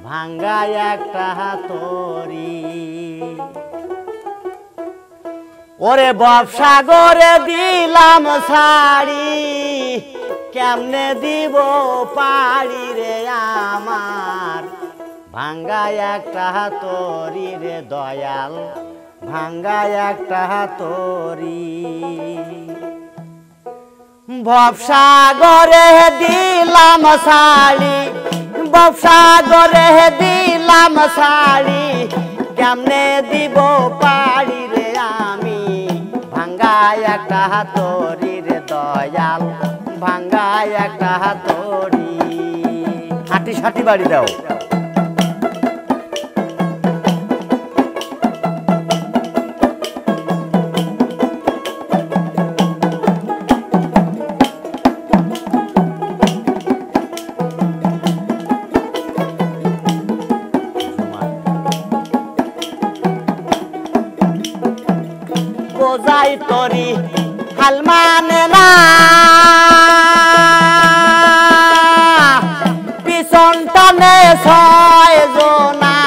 ভাঙ্গা একটা হাতুড়ি। ওরে ভবসাগরে দিলাম ছাড়ি, কেমনে দিব পাড়ি রে আমার, ভাঙ্গা একটা হাতুড়ি রে দয়াল, ভাঙ্গা একটা হাতুড়ি। ভবসাগরে দিলাম ছাড়ি, ভবসাগরে দিলাম ছাড়ি, কেমনে দিব পাড়ি রে আমি, ভাঙ্গা একটা হাতুড়ি রে দয়াল, ভাঙ্গা একটা হাতুড়ি। হাঁটি সাটি বাড়ি দাও। বোঝাই তরি হাল মানে না, পিছন টানে ছয় জনা,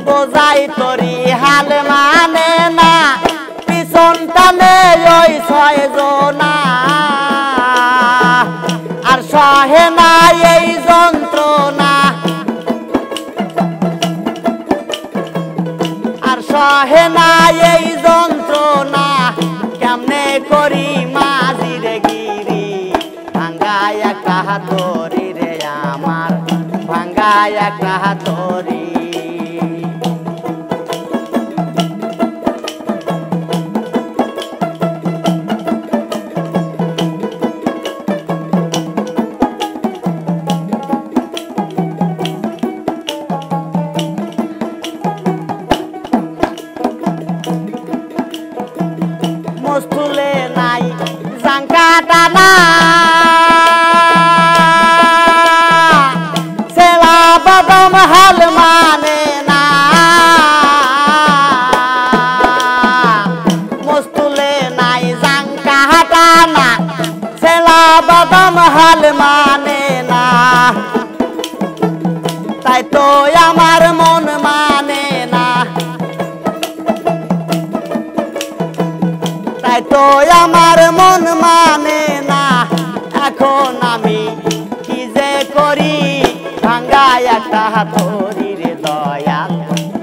বোঝাই তরি হাল মানে না, পিছন টানে ওই ছয় জনা, আর সহে না এই যন্ত্রণা, সহে না এই যন্ত্রণা, কেমনে করি মাঝির গিরি, ভাঙ্গা একটা হাতুড়ি রে আমার, ভাঙ্গা একটা হাতুড়ি। মস্তুলে নাই জাঙ্কা টানা, সেলা বাদাম হাল মানে না, মস্তুলে নাই জাঙ্কা টানা, সেলা বাদাম হাল মানে না, তাই তো আমার মন মানে না, তাই তো আমার মন মানে না, এখন আমি কি যে করি, ভাঙ্গা একটা হাতুড়ি রে দয়াল,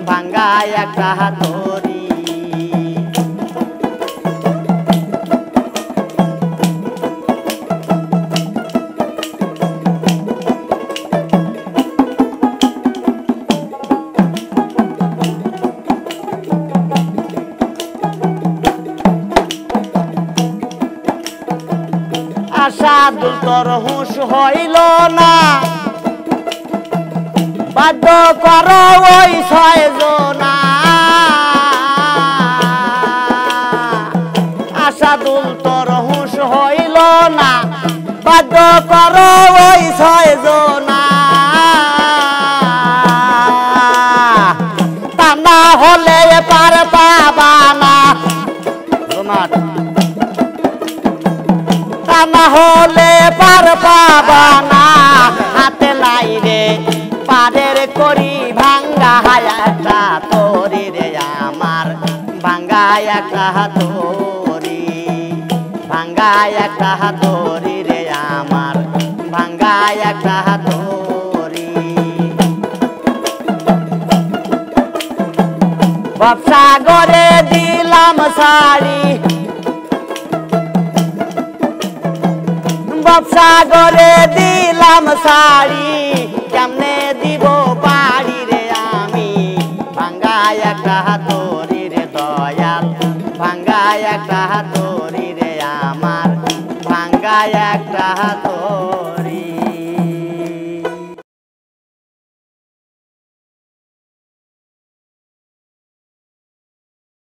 ভাঙ্গা একটা হাতুড়ি। আশাদুল তোর হুঁশ হইল না, বাধ্য কর ওই ছয় জনা, আশাদুল তোর হুঁশ হইল না, বাধ্য কর ওই ছয় জনা, তা না হলে পার পাবা না, না হলে পার পাবা না, হাতে নাই রে পাদের করি, ভাঙ্গা একটা হাতুড়ি রে আমার, ভাঙ্গা একটা হাতুড়ি, ভাঙ্গা একটা হাতুড়ি রে আমার, ভাঙ্গা একটা হাতুড়ি। ভবসাগরে দিলাম ছাড়ি, ভবসাগরে দিলাম ছাড়ি, কেমনে দিব পাড়ি রে আমি, ভাঙ্গা একটা হাতুড়ি রে দয়াল, ভাঙ্গা একটা হাতুড়ি রে আমার, ভাঙ্গা একটা হাতুড়ি।